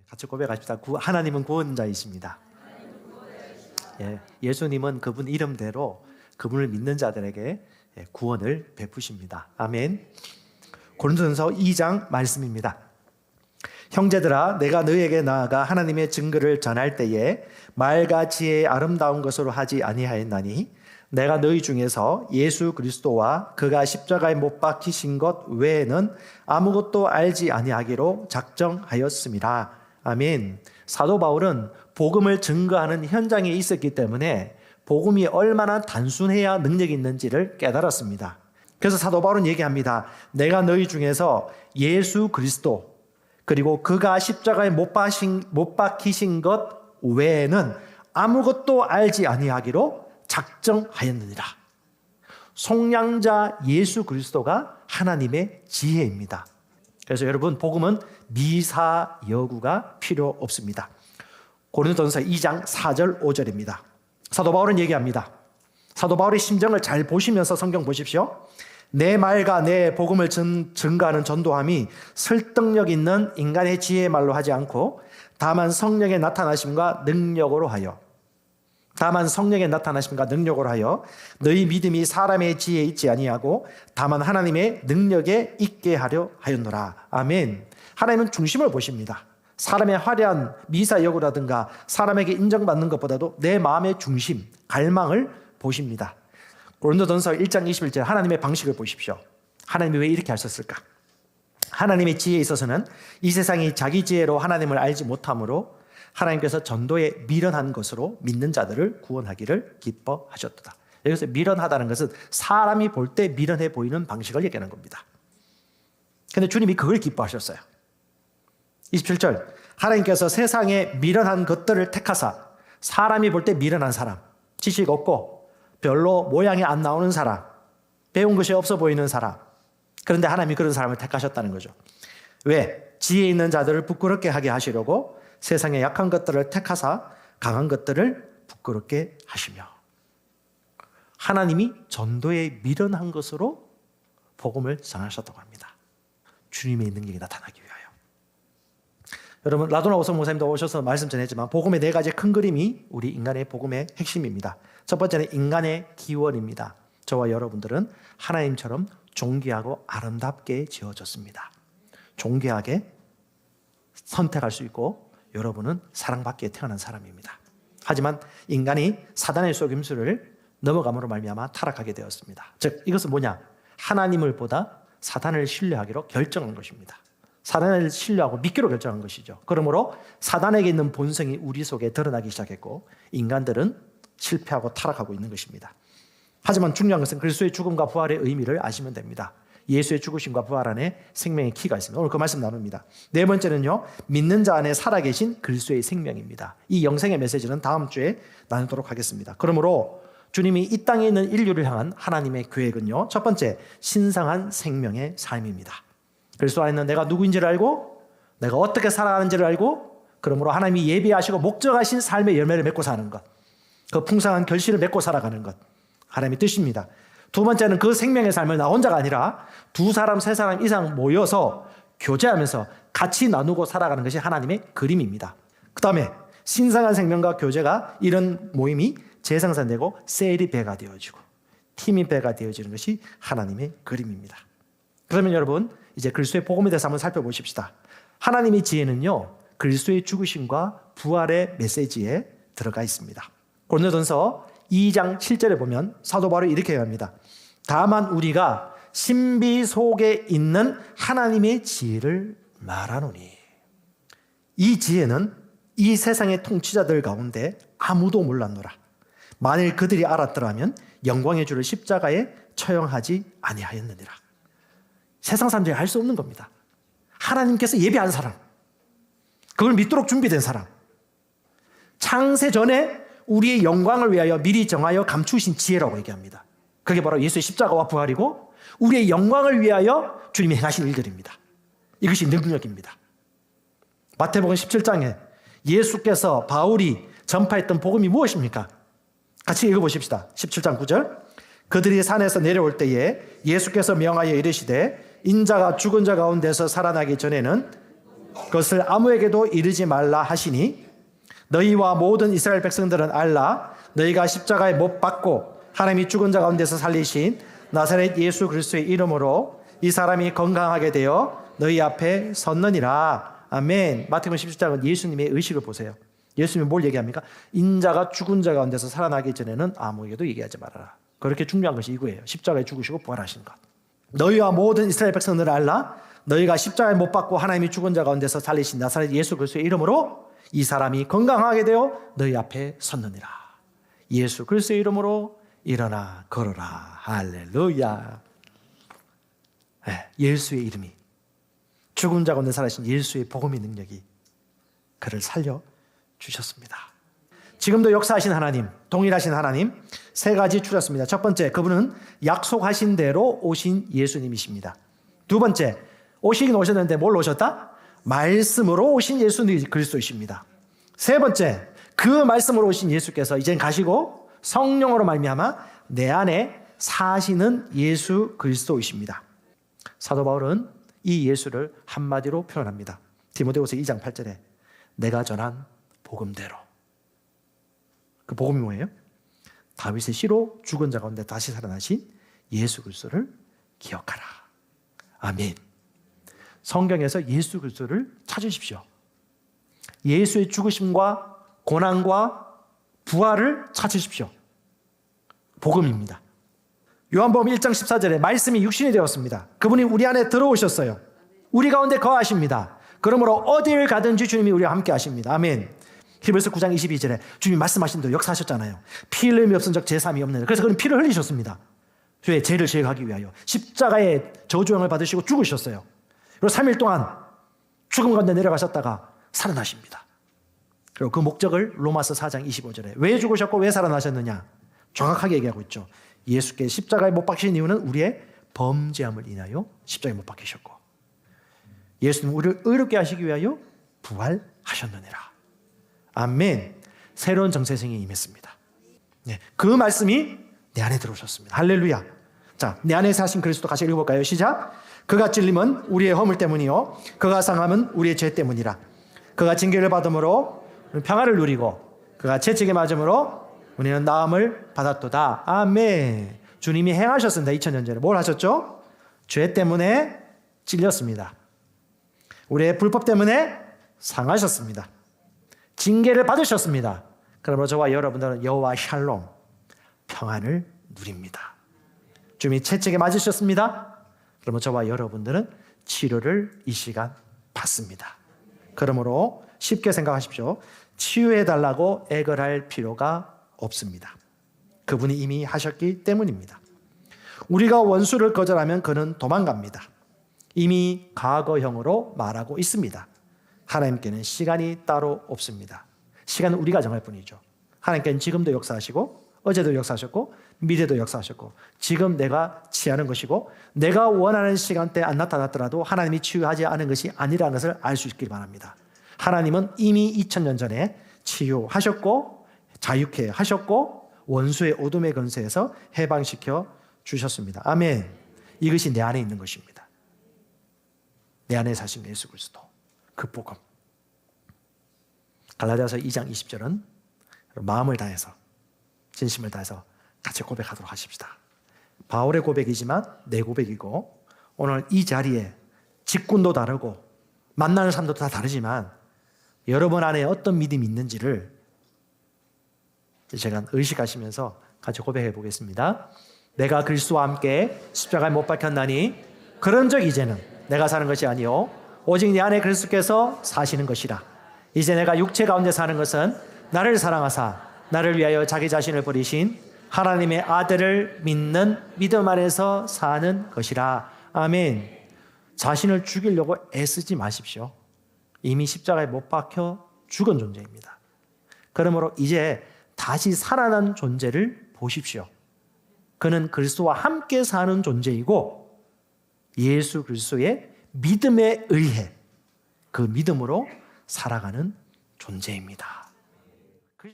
같이 고백합시다. 하나님은 구원자이십니다. 예수님은 그분 이름대로 그분을 믿는 자들에게 구원을 베푸십니다. 아멘. 고린도전서 2장 말씀입니다. 형제들아, 내가 너희에게 나아가 하나님의 증거를 전할 때에 말과 지혜의 아름다운 것으로 하지 아니하였나니 내가 너희 중에서 예수 그리스도와 그가 십자가에 못 박히신 것 외에는 아무것도 알지 아니하기로 작정하였습니다. 아멘. 사도 바울은 복음을 증거하는 현장에 있었기 때문에 복음이 얼마나 단순해야 능력이 있는지를 깨달았습니다. 그래서 사도 바울은 얘기합니다. 내가 너희 중에서 예수 그리스도 그리고 그가 십자가에 못 박히신 것 외에는 아무것도 알지 아니하기로 작정하였느니라. 속량자 예수 그리스도가 하나님의 지혜입니다. 그래서 여러분, 복음은 미사여구가 필요 없습니다. 고린도전서 2장 4절 5절입니다. 사도 바울은 얘기합니다. 사도 바울의 심정을 잘 보시면서 성경 보십시오. 내 말과 내 복음을 증거하는 전도함이 설득력 있는 인간의 지혜의 말로 하지 않고 다만 성령의 나타나심과 능력으로 하여 너희 믿음이 사람의 지혜에 있지 아니하고 다만 하나님의 능력에 있게 하려 하였노라. 아멘. 하나님은 중심을 보십니다. 사람의 화려한 미사여구라든가 사람에게 인정받는 것보다도 내 마음의 중심, 갈망을 보십니다. 고린도전서 1장 21절 하나님의 방식을 보십시오. 하나님이 왜 이렇게 하셨을까? 하나님의 지혜에 있어서는 이 세상이 자기 지혜로 하나님을 알지 못하므로 하나님께서 전도에 미련한 것으로 믿는 자들을 구원하기를 기뻐하셨도다. 여기서 미련하다는 것은 사람이 볼 때 미련해 보이는 방식을 얘기하는 겁니다. 그런데 주님이 그걸 기뻐하셨어요. 27절 하나님께서 세상에 미련한 것들을 택하사 사람이 볼 때 미련한 사람, 지식 없고 별로 모양이 안 나오는 사람, 배운 것이 없어 보이는 사람, 그런데 하나님이 그런 사람을 택하셨다는 거죠. 왜? 지혜 있는 자들을 부끄럽게 하게 하시려고 세상의 약한 것들을 택하사 강한 것들을 부끄럽게 하시며, 하나님이 전도에 미련한 것으로 복음을 전하셨다고 합니다. 주님의 능력이 나타나기 위하여. 여러분, 라도나 오성 목사님도 오셔서 말씀 전했지만 복음의 4가지 큰 그림이 우리 인간의 복음의 핵심입니다. 첫 번째는 인간의 기원입니다. 저와 여러분들은 하나님처럼 존귀하고 아름답게 지어졌습니다. 존귀하게 선택할 수 있고 여러분은 사랑받기에 태어난 사람입니다. 하지만 인간이 사단의 속임수를 넘어감으로 말미암아 타락하게 되었습니다. 즉 이것은 뭐냐? 하나님을 보다 사단을 신뢰하기로 결정한 것입니다. 사단을 신뢰하고 믿기로 결정한 것이죠. 그러므로 사단에게 있는 본성이 우리 속에 드러나기 시작했고 인간들은 실패하고 타락하고 있는 것입니다. 하지만 중요한 것은 그리스도의 죽음과 부활의 의미를 아시면 됩니다. 예수의 죽으심과 부활 안에 생명의 키가 있습니다. 오늘 그 말씀 나눕니다. 네 번째는요, 믿는 자 안에 살아계신 그리스도의 생명입니다. 이 영생의 메시지는 다음 주에 나누도록 하겠습니다. 그러므로 주님이 이 땅에 있는 인류를 향한 하나님의 계획은요, 첫 번째, 신성한 생명의 삶입니다. 그리스도 안에 있는 내가 누구인지를 알고 내가 어떻게 살아가는지를 알고, 그러므로 하나님이 예비하시고 목적하신 삶의 열매를 맺고 사는 것, 그 풍성한 결실을 맺고 살아가는 것, 하나님의 뜻입니다. 두 번째는 그 생명의 삶을 나 혼자가 아니라 2사람, 3사람 이상 모여서 교제하면서 같이 나누고 살아가는 것이 하나님의 그림입니다. 그 다음에 신성한 생명과 교제가 이런 모임이 재생산되고 셀이 배가 되어지고 팀이 배가 되어지는 것이 하나님의 그림입니다. 그러면 여러분, 이제 그리스도의 복음에 대해서 한번 살펴보십시다. 하나님의 지혜는요, 그리스도의 죽으심과 부활의 메시지에 들어가 있습니다. 고린도전서 2장 7절에 보면 사도 바울이 이렇게 얘기합니다. 다만 우리가 신비 속에 있는 하나님의 지혜를 말하노니, 이 지혜는 이 세상의 통치자들 가운데 아무도 몰랐노라. 만일 그들이 알았더라면 영광의 주를 십자가에 처형하지 아니하였느니라. 세상 사람들이 알 수 없는 겁니다. 하나님께서 예비한 사람, 그걸 믿도록 준비된 사람, 창세 전에 우리의 영광을 위하여 미리 정하여 감추신 지혜라고 얘기합니다. 그게 바로 예수의 십자가와 부활이고 우리의 영광을 위하여 주님이 행하신 일들입니다. 이것이 능력입니다. 마태복음 17장에 예수께서 바울이 전파했던 복음이 무엇입니까? 같이 읽어보십시다. 17장 9절. 그들이 산에서 내려올 때에 예수께서 명하여 이르시되 인자가 죽은 자 가운데서 살아나기 전에는 그것을 아무에게도 이르지 말라 하시니 너희와 모든 이스라엘 백성들은 알라. 너희가 십자가에 못 박고 하나님이 죽은 자 가운데서 살리신 나사렛 예수 그리스도의 이름으로 이 사람이 건강하게 되어 너희 앞에 섰느니라. 아멘. 마태복음 17장은 예수님의 의식을 보세요. 예수님이 뭘 얘기합니까? 인자가 죽은 자 가운데서 살아나기 전에는 아무에게도 얘기하지 말아라. 그렇게 중요한 것이 이거예요. 십자가에 죽으시고 부활하신 것. 너희와 모든 이스라엘 백성들을 알라. 너희가 십자가에 못 박고 하나님이 죽은 자 가운데서 살리신 나사렛 예수 그리스도의 이름으로 이 사람이 건강하게 되어 너희 앞에 섰느니라. 예수 그리스도의 이름으로 일어나 걸어라. 할렐루야. 네, 예수의 이름이, 죽은 자 가운데 살아신 예수의 복음의 능력이 그를 살려주셨습니다. 지금도 역사하신 하나님, 동일하신 하나님, 세 가지 추렸습니다. 첫 번째, 그분은 약속하신 대로 오신 예수님이십니다. 두 번째, 오시긴 오셨는데 뭘 오셨다? 말씀으로 오신 예수 그리스도이십니다. 세 번째, 그 말씀으로 오신 예수께서 이젠 가시고 성령으로 말미암아 내 안에 사시는 예수 그리스도이십니다. 사도 바울은 이 예수를 한마디로 표현합니다. 디모데후서 2장 8절에 내가 전한 복음대로. 그 복음이 뭐예요? 다윗의 씨로 죽은 자 가운데 다시 살아나신 예수 그리스도를 기억하라. 아멘. 성경에서 예수 그리스도를 찾으십시오. 예수의 죽으심과 고난과 부활을 찾으십시오. 복음입니다. 요한복음 1장 14절에 말씀이 육신이 되었습니다. 그분이 우리 안에 들어오셨어요. 우리 가운데 거하십니다. 그러므로 어디를 가든지 주님이 우리와 함께 하십니다. 아멘. 히브리서 9장 22절에 주님이 말씀하신 대로 역사하셨잖아요. 피 흘림이 없은 적 제3이 없는. 그래서 그는 피를 흘리셨습니다. 왜? 죄를 제거하기 위하여. 십자가의 저주형을 받으시고 죽으셨어요. 그리고 3일 동안 죽음 가운데 내려가셨다가 살아나십니다. 그리고 그 목적을 로마서 4장 25절에 왜 죽으셨고 왜 살아나셨느냐 정확하게 얘기하고 있죠. 예수께 십자가에 못 박히신 이유는 우리의 범죄함을 인하여 십자가에 못 박히셨고 예수님 우리를 의롭게 하시기 위하여 부활하셨느니라. 아멘. 새로운 정체성이 임했습니다. 네, 그 말씀이 내 안에 들어오셨습니다. 할렐루야. 자, 내 안에 사신 그리스도 같이 읽어볼까요? 시작. 그가 찔림은 우리의 허물 때문이요 그가 상함은 우리의 죄 때문이라. 그가 징계를 받음으로 평화를 누리고 그가 채찍에 맞음으로 우리는 나음을 받았도다. 아멘. 주님이 행하셨습니다. 2000년 전에. 뭘 하셨죠? 죄 때문에 찔렸습니다. 우리의 불법 때문에 상하셨습니다. 징계를 받으셨습니다. 그러므로 저와 여러분들은 여호와 샬롬, 평안을 누립니다. 주님이 채찍에 맞으셨습니다. 그러면 저와 여러분들은 치료를 이 시간 받습니다. 그러므로 쉽게 생각하십시오. 치유해달라고 애걸할 필요가 없습니다. 그분이 이미 하셨기 때문입니다. 우리가 원수를 거절하면 그는 도망갑니다. 이미 과거형으로 말하고 있습니다. 하나님께는 시간이 따로 없습니다. 시간은 우리가 정할 뿐이죠. 하나님께는 지금도 역사하시고 어제도 역사하셨고 미래도 역사하셨고 지금 내가 취하는 것이고 내가 원하는 시간대에 안 나타났더라도 하나님이 치유하지 않은 것이 아니라는 것을 알 수 있길 바랍니다. 하나님은 이미 2000년 전에 치유하셨고 자유케 하셨고 원수의 어둠의 권세에서 해방시켜 주셨습니다. 아멘. 이것이 내 안에 있는 것입니다. 내 안에 사신 예수 그리스도 그 복음. 갈라디아서 2장 20절은 마음을 다해서 진심을 다해서 같이 고백하도록 하십시다. 바울의 고백이지만 내 고백이고 오늘 이 자리에 직군도 다르고 만나는 사람도 다 다르지만 여러분 안에 어떤 믿음이 있는지를 제가 의식하시면서 같이 고백해 보겠습니다. 내가 그리스도와 함께 십자가에 못 박혔나니 그런즉 이제는 내가 사는 것이 아니요 오직 내 안에 그리스도께서 사시는 것이라. 이제 내가 육체 가운데 사는 것은 나를 사랑하사 나를 위하여 자기 자신을 버리신 하나님의 아들을 믿는 믿음 안에서 사는 것이라. 아멘. 자신을 죽이려고 애쓰지 마십시오. 이미 십자가에 못 박혀 죽은 존재입니다. 그러므로 이제 다시 살아난 존재를 보십시오. 그는 그리스도와 함께 사는 존재이고 예수 그리스도의 믿음에 의해 그 믿음으로 살아가는 존재입니다.